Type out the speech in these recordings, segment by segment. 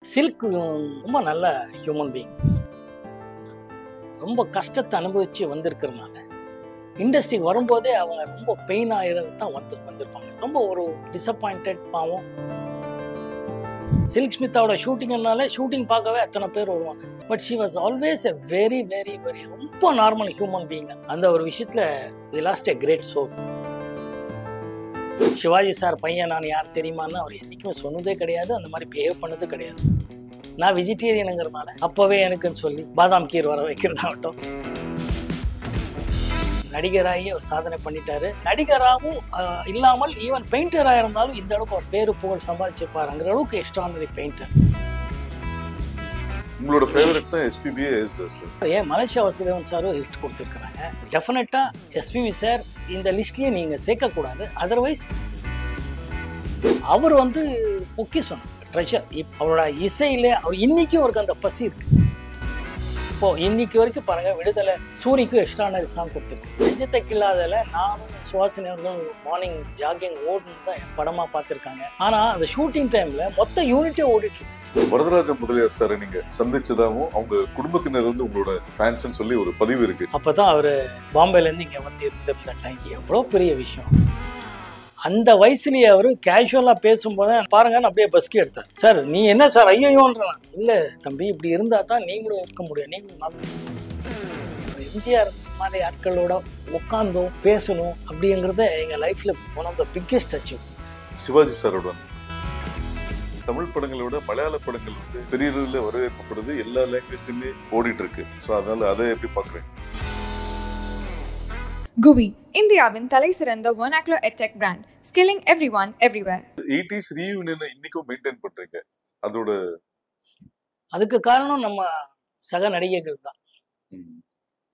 Silk ரொம்ப நல்ல human being. ரொம்ப கஷ்டத்தை அனுபவிச்சு வந்திருக்கிறதுனால இண்டஸ்ட்ரிக்கு வரும்போதே அவங்க ரொம்ப பெயின் ஆகிறதான் வந்திருப்பாங்க. ரொம்ப ஒரு டிசப்பாயிண்டட் பாவம். சில்க் ஸ்மித்தாவோட ஷூட்டிங் பார்க்கவே அத்தனை பேர் வருவாங்க. But she was always a very very very ரொம்ப நார்மல் ஹியூமன் பீயிங். அந்த ஒரு விஷயத்துல we lost a great soul. Shivaji sir பையன் நான் யார் தெரியுமான்னு அவர் என்றைக்குமே சொன்னதே கிடையாது, அந்த மாதிரி பிஹேவ் பண்ணது கிடையாது. நான் வெஜிடேரியனுங்கிறதுனால அப்போவே எனக்குன்னு சொல்லி பாதாம் கீர் வர வைக்கிறதாகட்டும். நடிகராகி அவர் சாதனை பண்ணிட்டாரு. நடிகராகவும் இல்லாமல் ஈவன் பெயிண்டராக இருந்தாலும் இந்த அளவுக்கு ஒரு பேரு புகழ் சம்பாதிச்சிருப்பாருங்கிற அளவுக்கு எக்ஸ்ட்ரானரி பெயிண்டர். உங்களோட ஃபேவரட்னா எஸ்பிபியே சார். ஏன் மலேசியா வாசுதேவன் சாரும் ஹிட் கொடுத்துருக்குறாங்க. டெஃபினட்டா எஸ்பிபி சார் இந்த லிஸ்ட்லயே நீங்க சேர்க்கக்கூடாது. அதர்வைஸ் அவர் பொக்கிஷம், ட்ரெஷர். அவரோட இசையில அவர் இன்னைக்கும் அவருக்கு அந்த பசி இருக்கு. இப்போ இன்னைக்கு வரைக்கும் பாருங்க, விடுதலை சூரிக்கும் எக்ஸ்ட்ரானரி சாங் கொடுத்துருக்கு. நெஞ்சத்தை கில்லாதல நானும் சுவாசினி அவர்களும் மார்னிங் ஜாகிங் ஓடுன்னு தான் படமா பார்த்துருக்காங்க. ஆனா அந்த ஷூட்டிங் டைம்ல மொத்த யூனிட்டே ஓடிட்டு இருந்துச்சு. வரதராஜ முதலியார் சார் நீங்க சந்திச்சதாகவும் அவங்க குடும்பத்தினர் உங்களோட ஃபேன்ஸ்ன்னு சொல்லி ஒரு பதிவு இருக்கு. அப்பதான் அவரு பாம்பேல இருந்து இங்க இருந்திருந்த டைம் எவ்வளவு பெரிய விஷயம். அந்த வயசுலயே அவரு கேஷுவலா பேசும்போது பாருங்கன்னு அப்படியே பஸ்கி எடுத்தார். சார் நீ என்ன சார் ஐயோன்றான். இல்ல தம்பி, இப்படி இருந்தா தான் நீங்களும் இருக்க முடியும். நீங்களும் எம்ஜிஆர் மாதிரி ஆட்களோட உட்காந்தோம் பேசணும் அப்படிங்கிறத எங்க லைஃப்ல one of the biggest achieve. Shivaji சாரோட தமிழ் படங்களோட மலையாள படங்கள் பெரிய அளவில் வரவேற்கப்படுது. எல்லா லாங்குவேஜ்லயுமே ஓடிட்டு இருக்கு. ஸோ அதனால அதை எப்படி பாக்குறேன்? GUVI, இந்தியாவின் தலை சிறந்த vernacular edtech brand, skilling everyone everywhere. 80s reunion இன்னைக்கும் மெயின்டைன் பண்றீங்க. அதுக்கு காரணம் நம்ம சக நடிகைகள் தான்.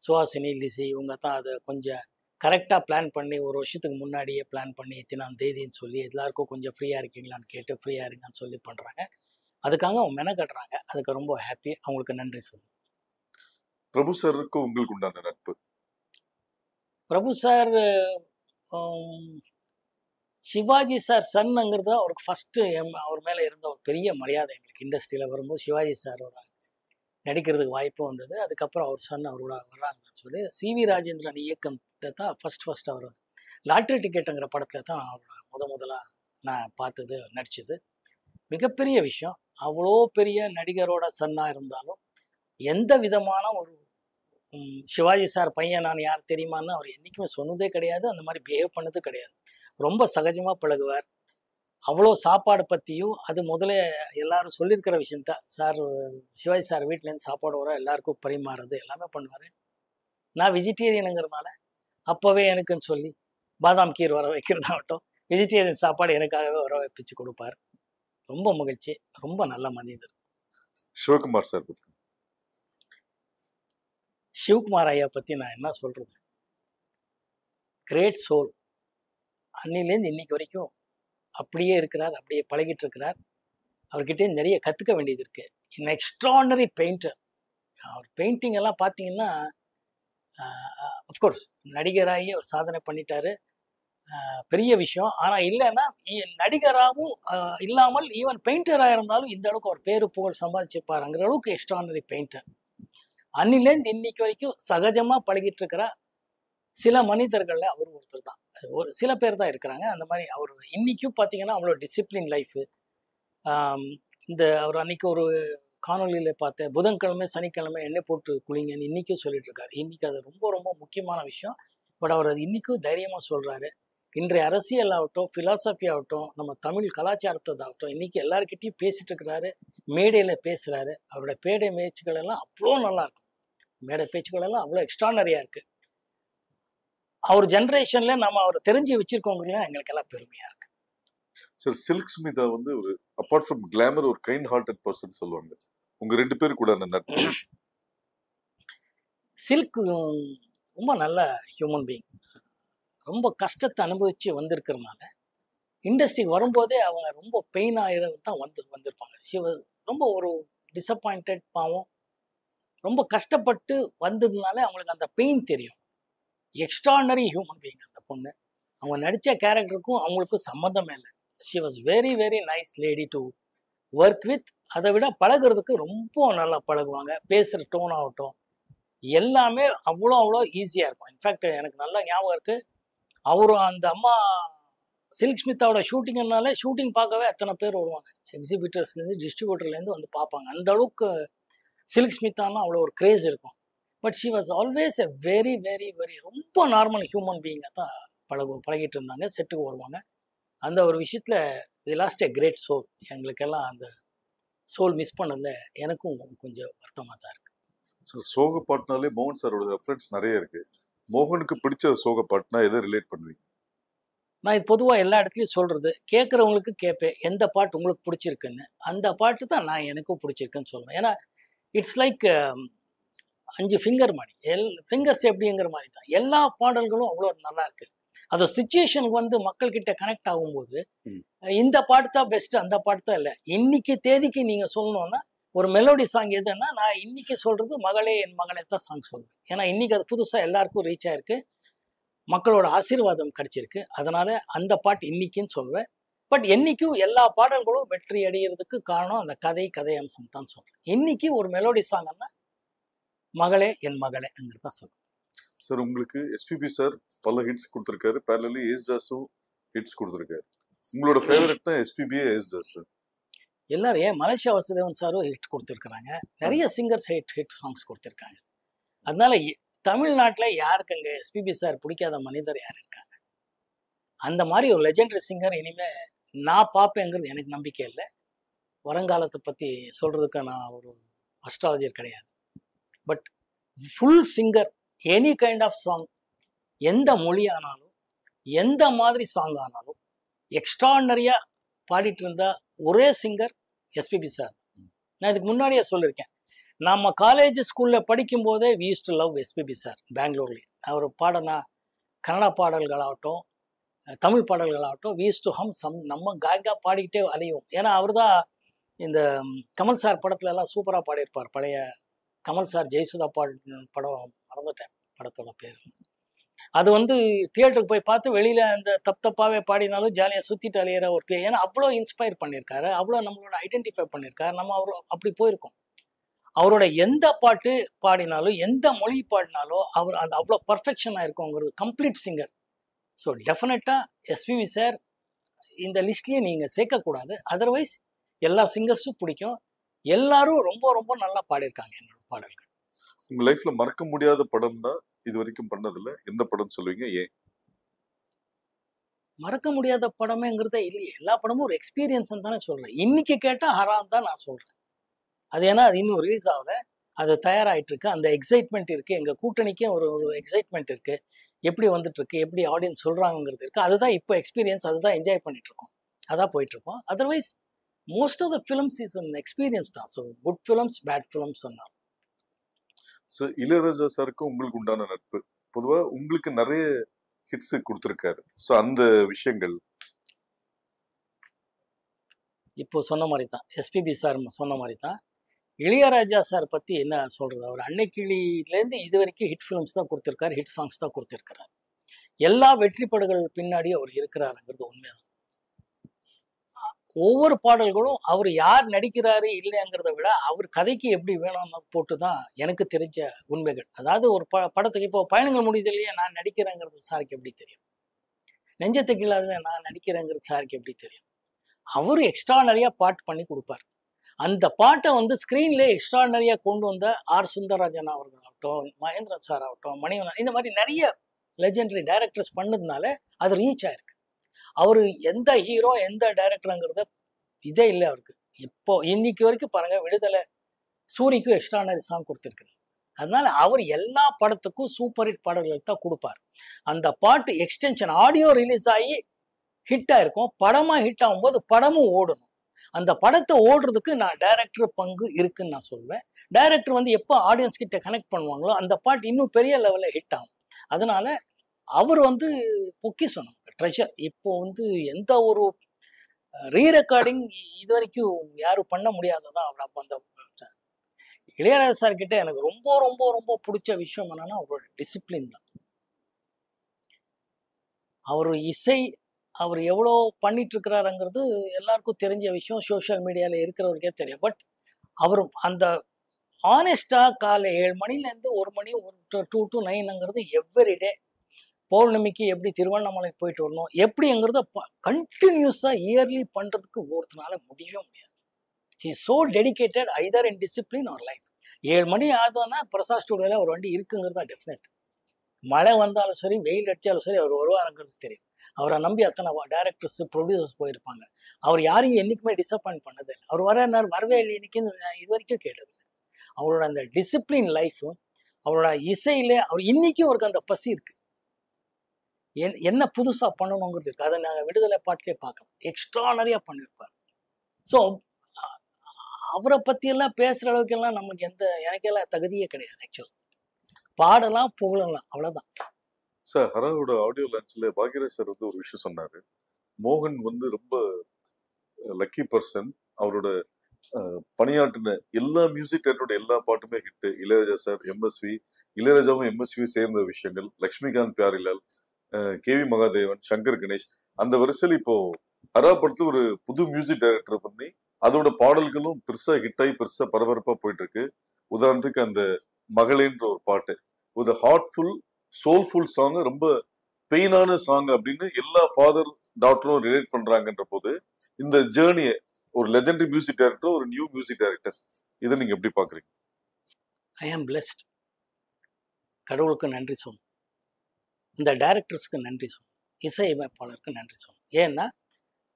சுஹாசினி, லிசி, இவங்க தான் அதை கொஞ்சம் கரெக்டாக பிளான் பண்ணி ஒரு வருஷத்துக்கு முன்னாடியே பிளான் பண்ணி இத்தனாம் தேதின்னு சொல்லி எல்லாருக்கும் கொஞ்சம் ஃப்ரீயாக இருக்கீங்களான்னு கேட்டு ஃப்ரீயாக இருங்கன்னு சொல்லி பண்ணுறாங்க. அதுக்காக அவங்க மெனக்கட்டுறாங்க. அதுக்கு ரொம்ப ஹாப்பி. அவங்களுக்கு நன்றி சொல்லணும். பிரபு சாருக்கு உங்களுக்கு உண்டான நட்பு? பிரபு சார் சிவாஜி சார் சன்னுங்கிறது அவருக்கு ஃபஸ்ட்டு அவர் மேலே இருந்த ஒரு பெரிய மரியாதை. எங்களுக்கு இண்டஸ்ட்ரியில் வரும்போது சிவாஜி சாரோட நடிக்கிறதுக்கு வாய்ப்பு வந்தது. அதுக்கப்புறம் அவர் சன் அவரோட வர்றாங்கன்னு சொல்லி சிவி ராஜேந்திரன் இயக்கத்தை தான் ஃபஸ்ட் அவர் லாட்ரி டிக்கெட்டுங்கிற படத்தில் தான் அவரோட முதலாக நான் பார்த்தது, நடித்தது. மிகப்பெரிய விஷயம். அவ்வளோ பெரிய நடிகரோட சன்னாக இருந்தாலும் எந்த விதமான ஒரு சிவாஜி சார் பையன் நான் யார் தெரியுமான்னு அவர் என்றைக்குமே சொன்னதே கிடையாது, அந்த மாதிரி பிஹேவ் பண்ணது கிடையாது. ரொம்ப சகஜமாக பழகுவார். அவ்வளோ சாப்பாடு பற்றியும் அது முதல்ல எல்லாரும் சொல்லியிருக்கிற விஷயந்தான். சார் சிவாஜி சார் வீட்டிலேருந்து சாப்பாடு வர எல்லாருக்கும் பரிமாறுறது எல்லாமே பண்ணுவார். நான் வெஜிடேரியனுங்கிறதுனால அப்போவே எனக்குன்னு சொல்லி பாதாம் கீர் வர வைக்கிறதாகட்டும், வெஜிடேரியன் சாப்பாடு எனக்காகவே வர வைப்பிச்சு கொடுப்பார். ரொம்ப மகிழ்ச்சி. ரொம்ப நல்ல மனிதர். சிவகுமார் சார் பற்றி? சிவகுமார் ஐயா பற்றி நான் என்ன சொல்கிறது, கிரேட் சோல். அன்னிலேருந்து இன்னைக்கு வரைக்கும் அப்படியே இருக்கிறார், அப்படியே பழகிட்டு இருக்கிறார். அவர்கிட்டே நிறைய கற்றுக்க வேண்டியது இருக்குது. இன் எக்ஸ்ட்ரானரி பெயிண்டர். அவர் பெயிண்டிங் எல்லாம் பார்த்தீங்கன்னா, அஃப்கோர்ஸ் நடிகராகி அவர் சாதனை பண்ணிட்டாரு, பெரிய விஷயம். ஆனால் இல்லைன்னா நடிகராகவும் இல்லாமல் ஈவன் பெயிண்டராக இருந்தாலும் இந்த அளவுக்கு ஒரு பேரு புகழ் சம்பாதிச்சிருப்பாருங்கிற அளவுக்கு எக்ஸ்ட்ரானரி பெயிண்டர். அன்னிலேருந்து இன்னைக்கு வரைக்கும் சகஜமாக பழகிட்டு இருக்கிற சில மனிதர்களில் அவர் ஒருத்தர் தான். ஒரு சில பேர் தான் இருக்கிறாங்க அந்த மாதிரி. அவர் இன்னைக்கும் பார்த்தீங்கன்னா அவ்வளோ டிசிப்ளின் லைஃபு. அவர் அன்னைக்கு ஒரு காணொலியில் பார்த்தேன், புதன்கிழமை சனிக்கிழமை எண்ணெய் போட்டு குளிங்கன்னு இன்றைக்கும் சொல்லிட்டு இருக்காரு. இன்றைக்கி அது ரொம்ப ரொம்ப முக்கியமான விஷயம். பட் அவர் அது இன்றைக்கும் தைரியமாக சொல்கிறாரு. இன்றைய அரசியல் ஆகட்டும், ஃபிலாசபி ஆகட்டும், நம்ம தமிழ் கலாச்சாரத்தாகட்டும், இன்றைக்கி எல்லாருக்கிட்டையும் பேசிட்டு இருக்கிறாரு, மேடையில் பேசுகிறாரு. அவரோட பேடை பேச்சுக்கள் எல்லாம் அவ்வளோ நல்லாயிருக்கும். மேடை பேச்சுக்கள் எல்லாம் அவ்வளோ எக்ஸ்ட்ரானரியாக இருக்குது. அவர் ஜென்ரேஷனில் நம்ம அவர் தெரிஞ்சு வச்சிருக்கோங்கிறதுலாம் எங்களுக்கு எல்லாம் பெருமையாக இருக்குது. சார், சில்க் ஸ்மிதா ஒரு அப்பார்ட் ஃப்ரம் கிளாமர் ஒரு கைண்ட் ஹார்ட்டட் பர்சன் சொல்லுவாங்க. உங்க ரெண்டு பேரும் கூட அந்த நட்பு? சில்க் ரொம்ப நல்ல ஹியூமன் பீயிங். ரொம்ப கஷ்டத்தை அனுபவிச்சு வந்திருக்கிறதுனால இண்டஸ்ட்ரிக்கு வரும்போதே அவங்க ரொம்ப பெயின் ஆகிறது தான் வந்திருப்பாங்க. ரொம்ப ஒரு டிசப்பாயிண்டட் பாவம். ரொம்ப கஷ்டப்பட்டு வந்ததுனால அவங்களுக்கு அந்த பெயின் தெரியும். எக்ஸ்ட்ரானரி ஹியூமன் பீயிங் அந்த பொண்ணு. அவங்க நடித்த கேரக்டருக்கும் அவங்களுக்கும் சம்மந்தமே இல்லை. She was very very nice lady to work with. அதை விட பழகுறதுக்கு ரொம்ப நல்லா பழகுவாங்க. பேசுகிற டோன் ஆகட்டும் எல்லாமே அவ்வளோ ஈஸியாக இருக்கும். இன்ஃபேக்ட் எனக்கு நல்லா ஞாபகம் இருக்குது, அவரும் அந்த அம்மா சில்க் ஸ்மித்தாவோட ஷூட்டிங்னாலே ஷூட்டிங் பார்க்கவே அத்தனை பேர் வருவாங்க. எக்ஸிபிட்டர்ஸ்லேருந்து டிஸ்ட்ரிபியூட்டர்லேருந்து வந்து பார்ப்பாங்க. அந்த அளவுக்கு சில்க் ஸ்மித்தானா அவ்வளோ ஒரு கிரேஸ் இருக்கும். But she was always a very very very ரொம்ப நார்மல் ஹியூமன் பீயிங்காக தான் பழகிட்டு இருந்தாங்க. செட்டுக்கு வருவாங்க. அந்த ஒரு விஷயத்தில் we lost a great soul. எங்களுக்கெல்லாம் அந்த சோல் மிஸ் பண்ணதில் எனக்கும் கொஞ்சம் வருத்தமாக தான் இருக்குது. ஸோ சோக பாட்டுனாலே மோகன் சாரோட ரெஃபரன்ஸ் நிறைய இருக்குது. மோகனுக்கு பிடிச்ச சோக பாட்டுனா எதை ரிலேட் பண்ணுவீங்க? நான் இது பொதுவாக எல்லா இடத்துலையும் சொல்கிறது, கேட்குறவங்களுக்கு கேட்பேன் எந்த பாட்டு உங்களுக்கு பிடிச்சிருக்குன்னு. அந்த பாட்டு தான் நான் எனக்கும் பிடிச்சிருக்குன்னு சொல்லுவேன். ஏன்னா இட்ஸ் லைக் 5 ஃபிங்கர் மாதிரி, ஃபிங்கர்ஸ் எப்படிங்கிற மாதிரி தான் எல்லா பாடல்களும் அவ்வளோ நல்லா இருக்குது. அந்த சுச்சுவேஷனுக்கு வந்து மக்கள்கிட்ட கனெக்ட் ஆகும்போது இந்த பாட்டு தான் பெஸ்ட்டு, அந்த பாட்டு தான் இல்லை. இன்னைக்கு தேதிக்கு நீங்கள் சொல்லணும்னா ஒரு மெலோடி சாங் எதுன்னா நான் இன்னைக்கு சொல்கிறது மகளே என் மகளே தான் சாங் சொல்லுவேன். ஏன்னா இன்னைக்கு அது புதுசாக எல்லாருக்கும் ரீச் ஆயிருக்கு, மக்களோட ஆசீர்வாதம் கிடைச்சிருக்கு. அதனால அந்த பாட்டு இன்னைக்குன்னு சொல்லுவேன். பட் என்னைக்கும் எல்லா பாடல்களும் வெற்றி அடைகிறதுக்கு காரணம் அந்த கதை அம்சம் தான் சொல்றேன். இன்னைக்கு ஒரு மெலோடி சாங்னா மகளே என் மகளேங்கிறது தான் சொல்லுவேன். சார் உங்களுக்கு எஸ்பிபி சார் பல ஹிட்ஸ் கொடுத்துருக்காரு, பேரலி யேசுதாஸும் ஹிட்ஸ் கொடுத்துருக்காரு. உங்களோட ஃபேவரட்னா எஸ்பிபியே யேசுதாஸ் சார்? எல்லாரும் ஏன் மலேசியா வாசுதேவன் சாரும் ஹிட் கொடுத்துருக்குறாங்க, நிறைய சிங்கர்ஸ் ஹிட் சாங்ஸ் கொடுத்துருக்காங்க. அதனால தமிழ்நாட்டில் யாருக்குங்க எஸ்பிபி சார் பிடிக்காத மனிதர் யார் இருக்காங்க? அந்த மாதிரி ஒரு லெஜெண்டரி சிங்கர் இனிமேல் நான் பார்ப்பேங்கிறது எனக்கு நம்பிக்கை இல்லை. வருங்காலத்தை பற்றி சொல்கிறதுக்கு நான் ஒரு அஸ்ட்ராலஜர் கிடையாது. But full singer, any kind of song, எந்த மொழி ஆனாலும் எந்த மாதிரி சாங் ஆனாலும் எக்ஸ்ட்ராடனரியாக பாடிட்டு இருந்த ஒரே சிங்கர் எஸ்பிபி சார். நான் இதுக்கு முன்னாடியே சொல்லியிருக்கேன், நம்ம காலேஜ் ஸ்கூலில் படிக்கும்போதே we use to love SPB sir. பெங்களூர்லேயே அவர் பாடினா கன்னடா பாடல்களாகட்டும் தமிழ் பாடல்களாகட்டும் வி யூஸ் டு ஹம் நம்ம காய்கா பாடிக்கிட்டே அலையும். ஏன்னா அவர் தான் இந்த கமல் சார் படத்துல எல்லாம் சூப்பராக பாடியிருப்பார். பழைய கமல் சார் ஜெயசுதா படம் மறந்துட்டேன் படத்தோட பேர். அது வந்து தியேட்டருக்கு போய் பார்த்து வெளியில் அந்த தப்பாகவே பாடினாலும் ஜாலியாக சுற்றிட்டு அலையிற ஒரு பேர். ஏன்னா அவ்வளோ இன்ஸ்பயர் பண்ணியிருக்காரு, அவ்வளோ நம்மளோட ஐடென்டிஃபை பண்ணியிருக்காரு. நம்ம அவர் அப்படி போயிருக்கோம். அவரோட எந்த பாட்டு பாடினாலும் எந்த மொழி பாடினாலும் அவர் அது அவ்வளோ பர்ஃபெக்ஷனாக இருக்குங்கிறது. Complete singer. ஸோ டெஃபினட்டாக எஸ்பிபி சார் இந்த லிஸ்ட்லேயே நீங்கள் சேர்க்கக்கூடாது. அதர்வைஸ் எல்லா சிங்கர்ஸும் பிடிக்கும், எல்லாரும் ரொம்ப ரொம்ப நல்லா பாடியிருக்காங்க என்னோட பாடல்கள். உங்கள் லைஃப்பில் மறக்க முடியாத படம்னா இது வரைக்கும் பண்ணதில்ல, எந்த படம் சொல்லுவீங்க, ஏன்? மறக்க முடியாத படமேங்கிறதே இல்லையே, எல்லா படமும் ஒரு எக்ஸ்பீரியன்ஸ் தானே சொல்கிறேன். இன்னைக்கு கேட்டால் ஹராம் தான் நான் சொல்கிறேன். அது ஏன்னா அது இன்னும் ரிலீஸ் ஆகலை, அது தயாராகிட்டு இருக்கு. அந்த எக்ஸைட்மெண்ட் இருக்குது, எங்கள் கூட்டணிக்கே ஒரு எக்ஸைட்மெண்ட் இருக்குது. எப்படி வந்துட்டுருக்கு, எப்படி ஆடியன்ஸ் சொல்கிறாங்கிறது இருக்குது. அதுதான் இப்போ எக்ஸ்பீரியன்ஸ், அதுதான் என்ஜாய் பண்ணிகிட்ருக்கோம், அதான் போயிட்டுருக்கோம். Otherwise most of the films is an experience தான். So good films bad films சொன்னாலும். ஸோ இளையராஜா சாருக்கும் உங்களுக்கு உண்டான நட்பு, பொதுவாக உங்களுக்கு நிறைய ஹிட்ஸ் கொடுத்துருக்காரு. ஸோ அந்த விஷயங்கள் இப்போ சொன்ன மாதிரி தான், எஸ்பிபி சார் சொன்ன மாதிரி தான் இளையராஜா சார் பற்றி என்ன சொல்கிறது. அவர் அன்னைக்கிளிலேருந்து இது வரைக்கும் ஹிட் ஃபிலிம்ஸ் தான் கொடுத்துருக்காரு, ஹிட் சாங்ஸ் தான் கொடுத்துருக்கிறார். எல்லா வெற்றி படங்கள் பின்னாடியும் அவர் இருக்கிறாருங்கிறது உண்மைதான். ஒவ்வொரு பாடல்களும் அவர் யார் நடிக்கிறாரு இல்லைங்கிறத விட அவர் கதைக்கு எப்படி வேணும்னு போட்டு தான் எனக்கு தெரிஞ்ச உண்மைகள். அதாவது ஒரு படத்துக்கு இப்போ பயணங்கள் முடியுது இல்லையா, நான் நடிக்கிறேங்கிறது சாருக்கு எப்படி தெரியும்? நெஞ்சத்தை கீழாத நான் நடிக்கிறேங்கிறது சாருக்கு எப்படி தெரியும்? அவர் எக்ஸ்ட்ராடனரியாக பாட்டு பண்ணி கொடுப்பார். அந்த பாட்டை வந்து ஸ்க்ரீன்லேயே எக்ஸ்ட்ராடனரியாக கொண்டு வந்த ஆர் சுந்தரராஜன் அவர்களாகட்டும், மகேந்திரன் சார் ஆகட்டும், மணிவண்ணன், இந்த மாதிரி நிறைய லெஜெண்டரி டைரக்டர்ஸ் பண்ணதுனால அது ரீச் ஆயிருக்கு. அவர் எந்த ஹீரோ எந்த டைரக்டருங்கிறத இதே இல்லை அவருக்கு. இப்போ இன்னைக்கு வரைக்கும் பாருங்க, விடுதலை சூரிக்கும் எக்ஸ்ட்ராடனரி சாங் கொடுத்துருக்குறாரு. அதனால அவர் எல்லா படத்துக்கும் சூப்பர் ஹிட் பாடல்கள் தான் கொடுப்பார். அந்த பாட்டு எக்ஸ்டென்ஷன் ஆடியோ ரிலீஸ் ஆகி ஹிட் ஆயிருக்கும், படமா ஹிட் ஆகும்போது படமும் ஓடணும். அந்த படத்தை ஓடுறதுக்கு நான் டைரக்டர் பங்கு இருக்குன்னு நான் சொல்வேன். டைரக்டர் வந்து எப்போ ஆடியன்ஸ் கிட்ட கனெக்ட் பண்ணுவாங்களோ அந்த பாட்டு இன்னும் பெரிய லெவலில் ஹிட் ஆகும். அதனால அவர் வந்து பொக்கிஷம், ட்ரெஷர். இப்போ வந்து எந்த ஒரு ரீரெக்கார்டிங் இது வரைக்கும் யாரும் பண்ண முடியாததான் அவர். அப்போ அந்த இளையராஜா சார் கிட்ட எனக்கு ரொம்ப ரொம்ப ரொம்ப பிடிச்ச விஷயம் என்னன்னா அவரோட டிசிப்ளின் தான். அவர் இசை அவர் எவ்வளோ பண்ணிட்டு இருக்கிறாருங்கிறது எல்லாருக்கும் தெரிஞ்ச விஷயம், சோஷியல் மீடியாவில் இருக்கிறவருக்கே தெரியும். பட் அவர் அந்த ஆனஸ்டாக காலை 7 மணிலேருந்து 1 மணி 2 to 9ங்கிறது எவ்ரிடே பௌர்ணமிக்கு எப்படி திருவண்ணாமலை போயிட்டு வரணும் எப்படிங்கிறத கண்டினியூஸாக இயர்லி பண்ணுறதுக்கு ஒருத்தனால முடியவே முடியாது. He so dedicated either in discipline or life. 7 மணி ஆகுதுன்னா பிரசாத் ஸ்டுடியோவில் ஒரு வண்டி இருக்குங்கிறது தான் டெஃபினட். மழை வந்தாலும் சரி, வெயில் அடித்தாலும் சரி, அவர் வருவாருங்கிறது தெரியும். அவரை நம்பி அத்தனை டைரக்டர்ஸ், ப்ரொடியூசர்ஸ் போயிருப்பாங்க. அவர் யாரையும் என்றைக்குமே டிசப்பாயின்ட் பண்ணதில்லை. அவர் வரவே இல்லை இன்னைக்கு இது வரைக்கும் கேட்டதில்லை. அவரோட அந்த டிசிப்ளின் லைஃபும் அவரோட இசையிலே அவர் இன்னைக்கும் அவருக்கு அந்த பசி இருக்கு. என்ன புதுசாக பண்ணணுங்கிறது இருக்கு. அதை நாங்கள் விடுதலை பாட்டிலே பார்க்கலாம். எக்ஸ்ட்ரானரியாக பண்ணியிருப்பார். ஸோ அவரை பற்றியெல்லாம் பேசுகிற அளவுக்கெல்லாம் நமக்கு எனக்கெல்லாம் தகுதியே கிடையாது. ஆக்சுவலாக பாடலாம், புகழலாம், அவ்வளோதான். சார், ஹராவோட ஆடியோ லான்ச்ல பாக்யராஜ் சார் வந்து ஒரு விஷயம் சொன்னாரு. மோகன் வந்து ரொம்ப லக்கி பர்சன். அவரோட பணியாற்றின எல்லா மியூசிக் டைரக்டரோட எல்லா பாட்டுமே ஹிட். இளையராஜா சார், எம்எஸ்வி, இளையராஜாவும் எம்எஸ்வி சேர்ந்த விஷயங்கள், லக்ஷ்மிகாந்த் பியாரிலால், கேவி மகாதேவன், சங்கர் கணேஷ், அந்த வரிசையில் இப்போ ஹரா படத்துல ஒரு புது மியூசிக் டைரக்டர் பண்ணி அதோட பாடல்களும் பெருசா ஹிட் ஆகி பெருசா பரபரப்பா போயிட்டு இருக்கு. உதாரணத்துக்கு அந்த மகளேன்ற ஒரு பாட்டு, ஒரு ஹார்ட்ஃபுல் சோல்ஃபுல் சாங், ரொம்ப பெயினான சாங் அப்படின்னு எல்லா ஃபாதர் டாக்டரும் ரிலேட் பண்றாங்கன்ற போது இந்த ஜேர்னியை ஒரு லெஜெண்டரி மியூசிக் டைரக்டர், ஒரு நியூ மியூசிக் டைரக்டர்ஸ், இதை நீங்க எப்படி பாக்குறீங்க? ஐ ஆம் பிளெஸ்ட். கடவுளுக்கு நன்றி சொல்லணும், இந்த டைரக்டர்ஸ்க்கு நன்றி சொல்லணும், இசையமைப்பாளருக்கு நன்றி சொல்லணும். ஏன்னா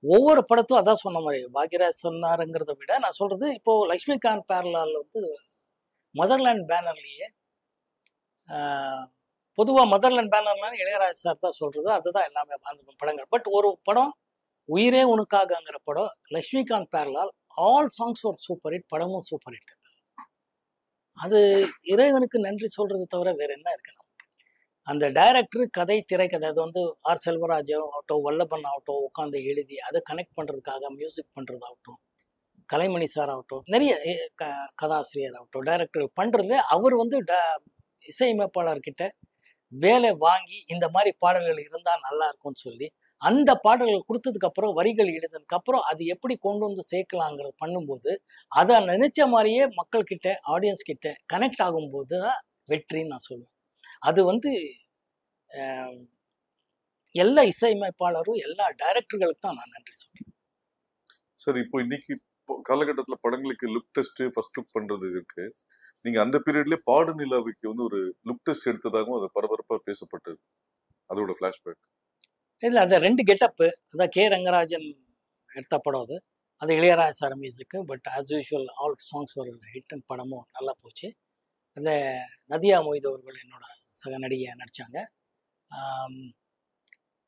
ஒவ்வொரு படத்தும் அதான் சொன்ன மாதிரி பாக்யராஜ் சொன்னாருங்கிறத விட நான் சொல்றது, இப்போ லக்ஷ்மிகாந்த் பேரலால் வந்து மதர்லேண்ட் பேனர்லேயே, பொதுவாக மதர்லேண்ட் பேனர்லாம் இளையராஜா சார் தான் சொல்றது, அதுதான் எல்லாமே அந்த படங்கள். பட் ஒரு படம் உயிரே உனக்காகங்கிற படம் லக்ஷ்மிகாந்த் பேரலால், ஆல் சாங்ஸ் ஒரு சூப்பர் ஹிட், படமும் சூப்பர் ஹிட். அது இறைவனுக்கு நன்றி சொல்றது தவிர வேற என்ன இருக்கு நமக்கு? அந்த டைரக்டர் கதை, திரைக்கதை, அது வந்து ஆர் செல்வராஜ் ஆகட்டும், வல்லபன் ஆகட்டும், உட்காந்து எழுதி அதை கனெக்ட் பண்ணுறதுக்காக மியூசிக் பண்ணுறதாகட்டும், கலைமணி சார் ஆகட்டும், நிறைய கதாசிரியர் ஆகட்டும், டைரக்டர் பண்ணுறதுல அவர் வந்து இசையமைப்பாளர்கிட்ட வேலை வாங்கி இந்த மாதிரி பாடல்கள் இருந்தால் நல்லா இருக்கும்னு சொல்லி அந்த பாடல்கள் கொடுத்ததுக்கப்புறம், வரிகள் எழுதுனதுக்கப்புறம் அது எப்படி கொண்டு வந்து சேர்க்கலாங்கிறது பண்ணும்போது, அதை நினைச்ச மாதிரியே மக்கள்கிட்ட, ஆடியன்ஸ் கிட்ட கனெக்ட் ஆகும்போது தான் வெற்றின்னு நான் சொல்லுவேன். அது வந்து எல்லா இசையமைப்பாளரும், எல்லா டைரக்டர்களுக்கு தான் நான் நன்றி சொல்றேன். சார், இப்போ இன்னைக்கு காலகட்டத்தில் படங்களுக்கு லுக் டெஸ்ட், ஃபர்ஸ்ட் லுக் பண்றது இருக்கு. நீங்க அந்த பீரியட்லேயே பாடு நிலாவுக்கு வந்து ஒரு லுக் டெஸ்ட் எடுத்ததாகவும் அது பரபரப்பாக பேசப்பட்டது. அதோட ஃபிளாஷ்பேக் இல்லை, அது 2 கெட்டப்பு. அதான் கே ரங்கராஜன் எடுத்த படம் அது. அது Ilaiyaraaja sir music. But as usual all songs ஒரு ஹிட் அண்ட் படமும் நல்லா போச்சு. அந்த நதியா மொய்து அவர்கள் என்னோட சக நடிகை நடித்தாங்க.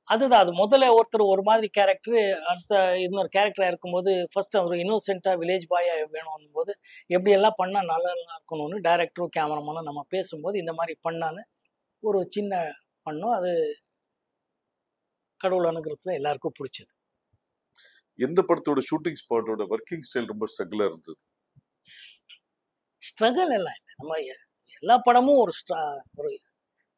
அதுதான், அது முதல்ல ஒருத்தர் ஒரு மாதிரி கேரக்டரு, அடுத்த இன்னொரு கேரக்டராக இருக்கும்போது ஃபர்ஸ்ட் அவர் இன்னோசென்ட்டாக வில்லேஜ் பாயாக வேணும் போது எப்படியெல்லாம் பண்ணால் நல்லா இருக்கணும்னு டைரக்டரும் கேமராமேனும் நம்ம பேசும்போது இந்த மாதிரி பண்ணான்னு ஒரு சின்ன பண்ணோம். அது கடவுள் அனுகிரகத்தில் எல்லாருக்கும் பிடிச்சது. எந்த படத்தோட ஷூட்டிங் ஸ்பாட்டோட ஒர்க்கிங் ஸ்டைல் ரொம்ப ஸ்ட்ரகிளா இருந்தது? ஸ்ட்ரகிள் எல்லாம் இல்லை. நம்ம எல்லா படமும் ஒரு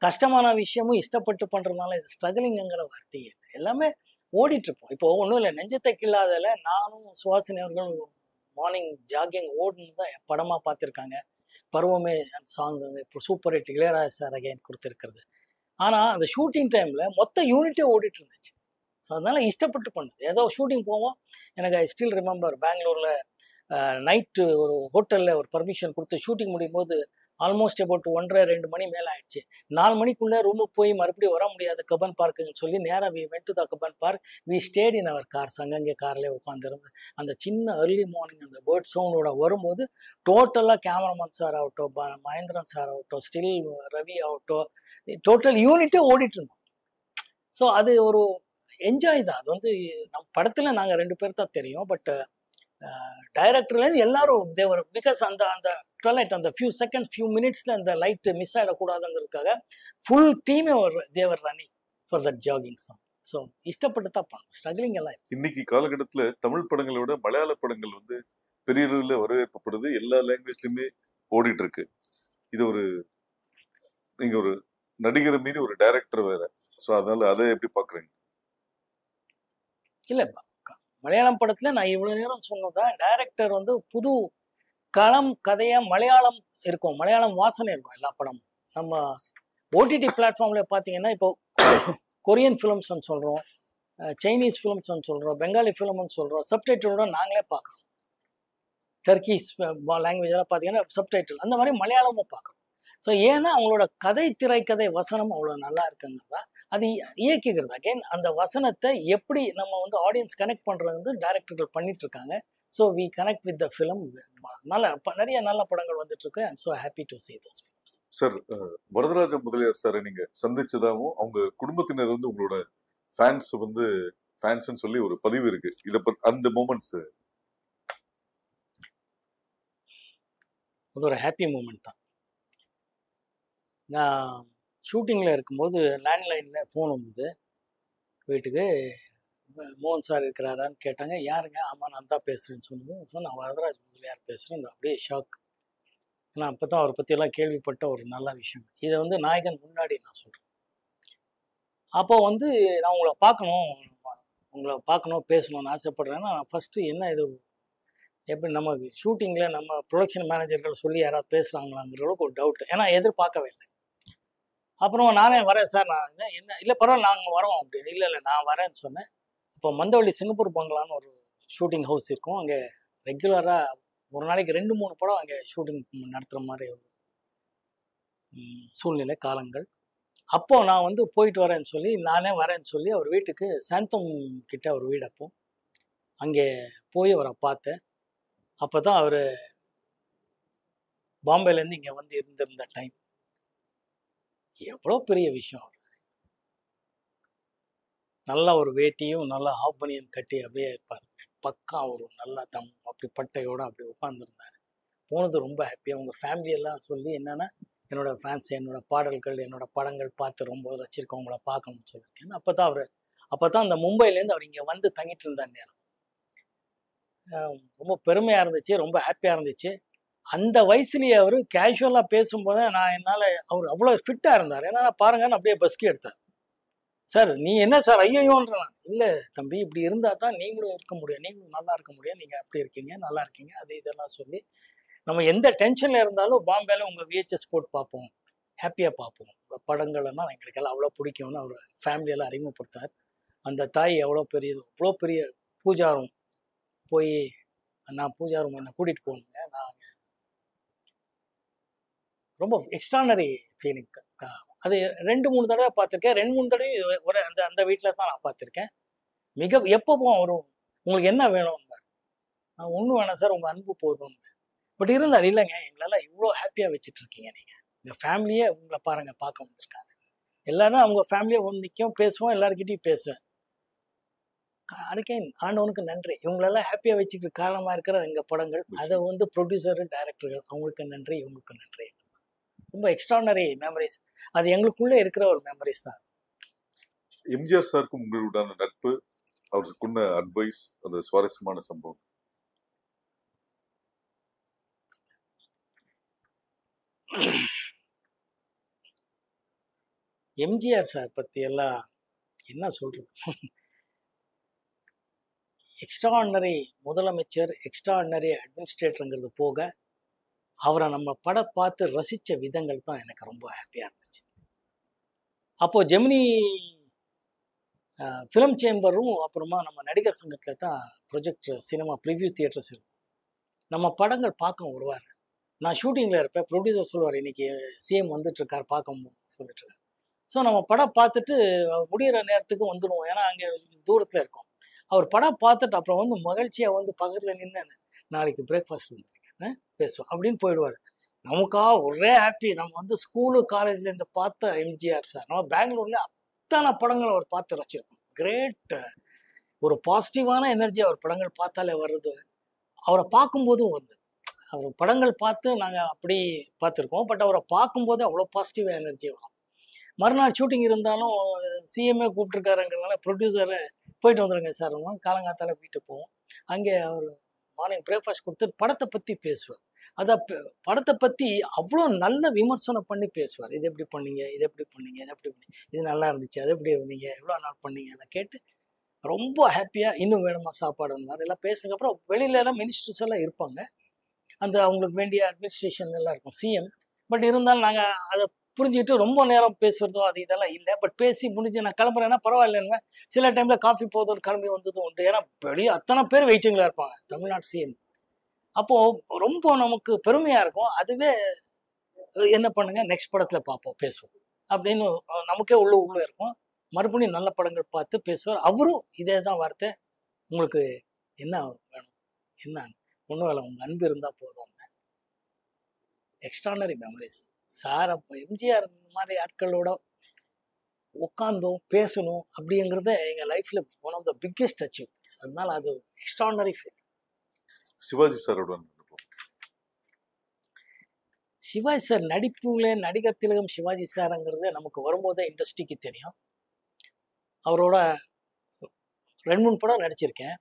கஷ்டமான விஷயமும் இஷ்டப்பட்டு பண்ணுறதுனால இது ஸ்ட்ரகிளிங்கிற வார்த்தையே இல்லை. எல்லாமே ஓடிட்டுருப்போம். இப்போ ஒன்றும் இல்லை, நெஞ்சத்தை கில்லாதல நானும் சுஹாசினி அவர்கள் மார்னிங் ஜாகிங் ஓடுன்னு தான் படமாக பார்த்துருக்காங்க. பருவமே அந்த சாங் இப்போ super hit, Ilaiyaraaja sir again கொடுத்துருக்கிறது. ஆனால் அந்த ஷூட்டிங் டைமில் மொத்த யூனிட்டே ஓடிட்டு இருந்துச்சு. ஸோ அதனால் இஷ்டப்பட்டு பண்ணுது. ஏதோ ஷூட்டிங் போவோம். எனக்கு ஐ ஸ்டில் ரிமெம்பர், பெங்களூரில் நைட்டு ஒரு ஹோட்டலில் ஒரு பர்மிஷன் கொடுத்து ஷூட்டிங் முடியும் போது ஆல்மோஸ்ட் அபவுட் 1:30-2 மணி மேலே ஆயிடுச்சு. 4 மணிக்குள்ளே ரூமுக்கு போய் மறுபடியும் வர முடியாது கப்பன் பார்க்குன்னு சொல்லி நேராக we went to the Cubbon park. We stayed in our cars. அங்கங்கே கார்லேயே உட்காந்துருந்து அந்த சின்ன ஏர்லி மார்னிங் அந்த பேர்ட் சவுண்டோட வரும்போது டோட்டலாக கேமராமேன் சார் ஆகட்டும், மகேந்திரன் சார் ஆகட்டும், ஸ்டில் ரவி ஆகட்டும், டோட்டல் யூனிட்டே ஓடிட்டு இருந்தோம். ஸோ அது ஒரு என்ஜாய் தான். அது வந்து நம்ம படத்தில் நாங்கள் 2 பேர் தான் தெரியும். பட் டைரக்டர்லேருந்து எல்லாரும் தேவர், பிகாஸ் அந்த ட்வெலைட் அந்த ஃபியூ செகண்ட் ஃபியூ மினிட்ஸில் அந்த லைட்டு மிஸ் ஆகிடக்கூடாதுங்கிறதுக்காக ஃபுல் டீமே ஒரு தேவர் running for that jogging song. So இஷ்டப்பட்டு தான் பண்ணணும், ஸ்ட்ரகிளிங் எல்லாம். இன்னைக்கு காலகட்டத்தில் தமிழ் படங்களை விட மலையாள படங்கள் வந்து பெரிய அளவில் வரவேற்பப்படுது. எல்லா லாங்குவேஜ்லையுமே ஓடிட்டு இருக்கு. இது ஒரு, நீங்கள் ஒரு நடிகரை மீறி ஒரு டைரக்டர் வேற. ஸோ அதனால அதை எப்படி பார்க்குறீங்க? இல்லை மலையாளம் படத்தில் நான் இவ்வளோ நேரம் சொன்னதான் டைரக்டர் வந்து புது களம் கதையாக மலையாளம் இருக்கும், மலையாளம் வாசனை இருக்கும் எல்லா படமும். நம்ம ஓடிடி பிளாட்ஃபார்மில் பார்த்தீங்கன்னா இப்போ கொரியன் ஃபிலிம்ஸ்ன்னு சொல்கிறோம், சைனீஸ் ஃபிலிம்ஸ்ன்னு சொல்கிறோம், பெங்காலி ஃபிலிம்னு சொல்கிறோம், சப்டைட்டிலோட நாங்களே பார்க்குறோம். டர்க்கிஸ் லாங்குவேஜெல்லாம் பார்த்தீங்கன்னா சப்டைட்டில், அந்த மாதிரி மலையாளமும் பார்க்குறோம். ஸோ ஏன்னா அவங்களோட கதை திரைக்கதை வசனம் அவ்வளோ நல்லா இருக்குங்கிறதா, அது இயக்கிக்கிறதா. அகெயின் அந்த வசனத்தை எப்படி நம்ம வந்து ஆடியன்ஸ் கனெக்ட் பண்ணுறது வந்து டைரக்டர்கள் பண்ணிட்டு இருக்காங்க. So we connect with the film. நிறைய நல்ல படங்கள் வந்துட்டு இருக்கு. I'm so happy to see those films. Sir, Varadaraja Mudaliar சாரை நீங்க சந்திச்சதாகவும் அவங்க குடும்பத்தினர் வந்து உங்களோட ஃபேன்ஸ்ன்னு சொல்லி ஒரு பதிவு இருக்கு. இத அந்த மூமெண்ட்ஸ் அது ஒரு ஹாப்பி மூமெண்ட் தான். நான் ஷூட்டிங்கில் இருக்கும்போது லேண்ட்லைனில் ஃபோன் வந்தது வீட்டுக்கு. மோகன் சார் இருக்கிறாரான்னு கேட்டாங்க. யாருங்க? ஆமாம் நான் தான் பேசுகிறேன்னு சொன்னது. நான் வரதராஜ் முதலியார் பேசுகிறேன். அப்படியே ஷாக். ஏன்னா அப்போ தான் அவரை பற்றியெல்லாம் கேள்விப்பட்ட ஒரு நல்ல விஷயம். இதை வந்து நாயகன் முன்னாடி நான் சொல்கிறேன். அப்போ வந்து நான் உங்களை பார்க்கணும் பேசணும்னு ஆசைப்பட்றேன்னா, நான் ஃபஸ்ட்டு என்ன இது எப்படி நம்ம ஷூட்டிங்கில் நம்ம ப்ரொடக்ஷன் மேனேஜர்கள் சொல்லி யாராவது பேசுகிறாங்களாங்கிற அளவுக்கு ஒரு டவுட். ஏன்னா எதிர்பார்க்கவே இல்லை. அப்புறம் நானே வரேன் சார், நான் என்ன இல்லை பரவாயில்ல நாங்கள் வரோம் அப்படின்னு. இல்லை நான் வரேன்னு சொன்னேன். இப்போ மந்தவள்ளி சிங்கப்பூர் பங்களான்னு ஒரு ஷூட்டிங் ஹவுஸ் இருக்கும். அங்கே ரெகுலராக ஒரு நாளைக்கு 2-3 படம் அங்கே ஷூட்டிங் நடத்துகிற மாதிரி ஒரு சூழ்நிலை காலங்கள். அப்போது நான் வந்து போயிட்டு வரேன்னு சொல்லி நானே வரேன்னு சொல்லி அவர் வீட்டுக்கு சாந்தம் கிட்ட ஒரு வீடு, அப்போ அங்கே போய் அவரை பார்த்தேன். அப்போ தான் அவர் பாம்பேலேருந்து இங்கே வந்து இருந்திருந்த டைம். எவ்வளோ பெரிய விஷயம். அவர் நல்லா ஒரு வேட்டியும் நல்லா ஹாஃப் பனியன் கட்டி அப்படியே இருப்பார். பக்கா ஒரு நல்லா அப்படி பட்டையோடு அப்படி உட்காந்துருந்தார். போனது ரொம்ப ஹாப்பியாக. அவங்க ஃபேமிலியெல்லாம் சொல்லி என்னென்னா என்னோடய ஃபேன்ஸ் என்னோடய பாடல்கள் என்னோடய படங்கள் பார்த்து ரொம்ப ரசிச்சிருக்கவங்கள பார்க்கணும்னு சொல்லியிருக்கேன். அப்போ தான் அந்த மும்பைலேருந்து அவர் இங்கே வந்து தங்கிட்டு இருந்தார் நேரம். ரொம்ப பெருமையாக இருந்துச்சு, ரொம்ப ஹாப்பியாக இருந்துச்சு. அந்த வயசுலேயே அவர் கேஷுவலாக பேசும்போது என்னால் அவர் அவ்வளோ ஃபிட்டாக இருந்தார். ஏன்னா பாருங்கன்னு அப்படியே பஸ்கி எடுத்தார். சார் நீ என்ன சார் ஐயோன்றேன். இல்லை தம்பி, இப்படி இருந்தால் தான் நீங்களும் இருக்க முடியும், நீங்களும் நல்லா இருக்க முடியும், நீங்கள் அப்படி இருக்கீங்க, நல்லா இருக்கீங்க, அது இதெல்லாம் சொல்லி நம்ம எந்த டென்ஷனில் இருந்தாலும் பாம்பேல உங்கள் VHS போட்டு பார்ப்போம், ஹாப்பியாக பார்ப்போம். படங்கள்னா எங்களுக்கெல்லாம் அவ்வளோ பிடிக்கும்னு அவர் ஃபேமிலியெல்லாம் அறிமுகப்படுத்தார். அந்த தாய் எவ்வளோ பெரிய பூஜாரம் போய் நான் பூஜாரம் என்னை கூட்டிகிட்டு போகணுங்க. நான் ரொம்ப எக்ஸ்ட்ரானரி ஃபீலிங். அது 2-3 தடவை பார்த்துருக்கேன். 2-3 தடவை ஒரு அந்த வீட்டில் தான் நான் பார்த்துருக்கேன். எப்பவும் வரும் உங்களுக்கு என்ன வேணும்? நான் ஒன்றும் வேணாம் சார், உங்கள் அன்பு போதும். பட் இருந்தார் இல்லைங்க, எங்களெல்லாம் இவ்வளோ ஹாப்பியாக வச்சுட்டு இருக்கீங்க நீங்கள். எங்கள் ஃபேமிலியே உங்களை பார்க்க வந்திருக்காங்க. எல்லாரும் அவங்க ஃபேமிலியை வந்து நிற்கும், பேசுவோம், எல்லாருக்கிட்டையும் பேசுவேன். அதுக்கே ஆண்டவனுக்கு நன்றி. இவங்களெல்லாம் ஹாப்பியாக வச்சுக்கிட்டு காரணமாக இருக்கிற எங்கள் படங்கள். அதை வந்து ப்ரொடியூசரு டைரக்டர்கள் அவங்களுக்கு நன்றி, இவங்களுக்கு நன்றி. ரொம்ப எக்ஸ்ட்ரானரி மெமரிஸ். அது எங்களுக்குள்ளே இருக்கிற ஒரு மெமரிஸ் தான். எம்ஜிஆர் சாருக்கும் உங்களுடான நட்பு, அவருக்குள்ள அட்வைஸ், அந்த சுவாரஸ்யமான சம்பவம். எம்ஜிஆர் சார் பற்றி எல்லாம் என்ன சொல்றது? எக்ஸ்ட்ரானரி முதலமைச்சர், எக்ஸ்ட்ரானரி அட்மினிஸ்ட்ரேட்டருங்கிறது போக அவரை நம்ம படம் பார்த்து ரசித்த விதங்கள் தான் எனக்கு ரொம்ப ஹாப்பியாக இருந்துச்சு. அப்போது ஜெமினி ஃபிலிம் சேம்பரும் அப்புறமா நம்ம நடிகர் சங்கத்தில் தான் ப்ரொஜெக்டர் சினிமா ப்ரிவ்யூ தியேட்டர்ஸ் இருக்கும். நம்ம படங்கள் பார்க்க வருவார். நான் ஷூட்டிங்கில் இருப்பேன். ப்ரொடியூசர் சொல்லுவார், இன்றைக்கி சிஎம் வந்துட்டுருக்கார் பார்க்க சொல்லிட்டுருக்கார். ஸோ நம்ம படம் பார்த்துட்டு முடிகிற நேரத்துக்கு வந்துடுவோம். ஏன்னா அங்கே தூரத்தில் இருக்கோம். அவர் படம் பார்த்துட்டு அப்புறம் வந்து மகிழ்ச்சியாக வந்து பக்கத்தில் நின்று நாளைக்கு பிரேக்ஃபாஸ்ட் வந்துருங்க பேசுவோம் அப்படின்னு போயிடுவார். நமக்கா ஒரே ஹாப்பி. நம்ம வந்து ஸ்கூலு காலேஜ்லேருந்து பார்த்த எம்ஜிஆர் சார். நம்ம பெங்களூரில் அத்தனை படங்கள் அவர் பார்த்து ரசிச்சிருக்கோம். கிரேட் ஒரு பாசிட்டிவான எனர்ஜி அவர் படங்கள் பார்த்தாலே வருது. அவரை பார்க்கும்போதும் வந்து அவர் படங்கள் பார்த்து நாங்கள் அப்படி பார்த்துருக்கோம். பட் அவரை பார்க்கும்போது அவ்வளோ பாசிட்டிவாக எனர்ஜி வரும். மறுநாள் ஷூட்டிங் இருந்தாலும் சிஎம்ஏ கூப்பிட்டுருக்காருங்கிறதுனால ப்ரொடியூசரை போயிட்டு வந்துடுங்க சார், காலங்காத்தால வீட்டுக்கு போவோம். அங்கே அவர் மார்னிங் பிரேக்ஃபாஸ்ட் கொடுத்து படத்தை பற்றி பேசுவார். அதை படத்தை பற்றி அவ்வளோ நல்ல விமர்சனம் பண்ணி பேசுவார். இது எப்படி பண்ணீங்க, இது எப்படி பண்ணீங்க, இது எப்படி பண்ணீங்க, இது நல்லா இருந்துச்சு, அது எப்படி இருந்தீங்க, எவ்வளோ நாள் பண்ணீங்க, அதை கேட்டு ரொம்ப ஹாப்பியாக இன்னும் வேணுமா சாப்பாடுன்னாரு. எல்லாம் பேசுனதுக்கப்புறம் வெளியில எல்லாம் மினிஸ்டர்ஸ் எல்லாம் இருப்பாங்க. அந்த அவங்களுக்கு வேண்டிய அட்மினிஸ்ட்ரேஷன் எல்லாம் இருக்கும், சிஎம். பட் இருந்தாலும் நாங்கள் அதை புரிஞ்சுக்கிட்டு ரொம்ப நேரம் பேசுறதோ அது இதெல்லாம் இல்லை. பட் பேசி முடிஞ்சு நான் கிளம்புறேன்னா பரவாயில்லைன்னு சில டைமில் காஃபி போதும் கிளம்பி வந்ததும் உண்டு. ஏன்னா வெளியே அத்தனை பேர் வெயிட்டிங்கில் இருப்பாங்க தமிழ்நாடு சிஎம். அப்போது ரொம்ப நமக்கு பெருமையாக இருக்கும். அதுவே என்ன பண்ணுங்க நெக்ஸ்ட் படத்தில் பார்ப்போம் பேசுவோம் அப்படின்னு நமக்கே உள்ள இருக்கும். மறுபடியும் நல்ல படங்கள் பார்த்து பேசுவார். அவரும் இதே தான் வார்த்தை, உங்களுக்கு என்ன வேணும், என்ன ஒன்றும் வேலை, உங்கள் அன்பு இருந்தால் போதும். Extraordinary memories sir. அப்போ எம்ஜிஆர் இந்த மாதிரி ஆட்களோட உட்காந்தோம் பேசணும் அப்படிங்கிறத எங்கள் லைஃப்பில் one of the biggest achievements. அதனால அது எக்ஸ்ட்ரானரி ஃபீல். சிவாஜி சாரோட சிவாஜி சார் நடிப்புல நடிகர் திலகம் சிவாஜி சாருங்கிறது நமக்கு வரும்போதே இண்டஸ்ட்ரிக்கு தெரியும். அவரோட 2-3 படம் நடிச்சிருக்கேன்.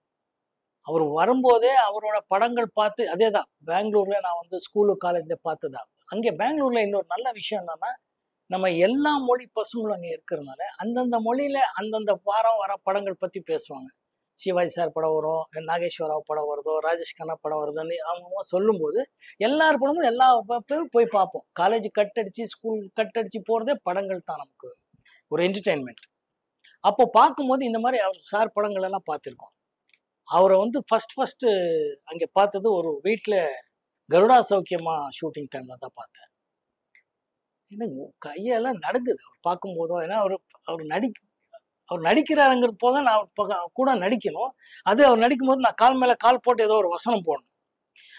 அவர் வரும்போதே அவரோட படங்கள் பார்த்து அதே தான் பெங்களூரில் நான் வந்து ஸ்கூலு காலேஜில் பார்த்ததா. அங்கே பெங்களூரில் இன்னொரு நல்ல விஷயம் என்னன்னா, நம்ம எல்லா மொழி பசங்களும் அங்கே இருக்கிறதுனால அந்தந்த மொழியில் அந்தந்த வாரம் வர படங்கள் பற்றி பேசுவாங்க. சிவாஜி சார் படம் வரும், நாகேஸ்வராவ் படம் வருதோ, ராஜேஷ் கண்ணா படம் வருதுன்னு அவங்க சொல்லும்போது எல்லார் படமும் எல்லா பேரும் போய் பார்ப்போம். காலேஜ் கட்டடிச்சு ஸ்கூல் கட்டடிச்சு போகிறதே படங்கள் தான் நமக்கு ஒரு என்டர்டெயின்மெண்ட். அப்போ பார்க்கும்போது இந்த மாதிரி அவர் சார் படங்கள் எல்லாம் பார்த்துருக்கோம். அவரை வந்து ஃபஸ்ட்டு அங்கே பார்த்தது ஒரு வீட்டில் கருடா சௌக்கியமா ஷூட்டிங் டைமில் தான் பார்த்தேன். எனக்கு கையெல்லாம் நடுங்குது அவர் பார்க்கும்போதோ. ஏன்னா அவர் நடிக்கிறாருங்கிறது போக நான் அவர் கூட நடிக்கணும். அது அவர் நடிக்கும்போது நான் கால் மேலே கால் போட்டு ஏதோ ஒரு வசனம் போடணும்.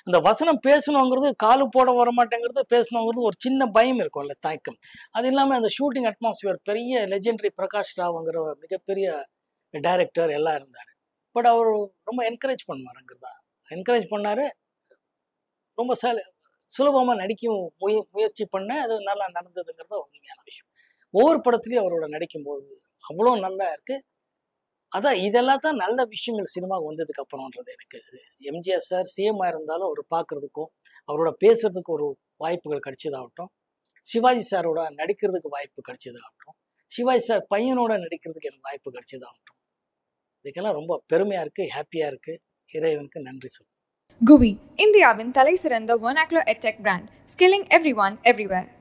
அந்த வசனம் பேசணுங்கிறது காலு போட வர மாட்டேங்கிறது, பேசணுங்கிறது ஒரு சின்ன பயம் இருக்கும்ல, தயக்கம். அது இல்லாமல் அந்த ஷூட்டிங் அட்மாஸ்பியர் பெரிய லெஜெண்டரி பிரகாஷ் ராவ்ங்கிற பெரிய டைரக்டர் எல்லாம் இருந்தார். பட் அவர் ரொம்ப என்கரேஜ் பண்ணுவாருங்கிறதா என்கரேஜ் பண்ணார். ரொம்ப சுலபமாக நடிக்கும் முயற்சி பண்ணேன். அது நல்லா நடந்ததுங்கிறது உண்மையான விஷயம். ஒவ்வொரு படத்துலையும் அவரோட நடிக்கும்போது அவ்வளோ நல்லா இருக்குது. அதான் இதெல்லாம் தான் நல்ல விஷயங்கள் சினிமாவுக்கு வந்ததுக்கு அப்புறம்ன்றது. எனக்கு எம்ஜிஆர் சார் சிஎம்மாக இருந்தாலும் அவர் பார்க்குறதுக்கும் அவரோட பேசுறதுக்கு ஒரு வாய்ப்புகள் கிடைச்சதாகட்டும், சிவாஜி சாரோட நடிக்கிறதுக்கு வாய்ப்பு கிடைச்சதாகட்டும், சிவாஜி சார் பையனோட நடிக்கிறதுக்கு எனக்கு வாய்ப்பு கிடைச்சதாகட்டும், இதுக்கெல்லாம் ரொம்ப பெருமையாக இருக்குது, ஹாப்பியாக இருக்குது. இறைவனுக்கு நன்றி சொல்லுங்கள். GUVI, இந்தியாவின் தலை சிறந்த vernacular edtech brand, skilling everyone everywhere.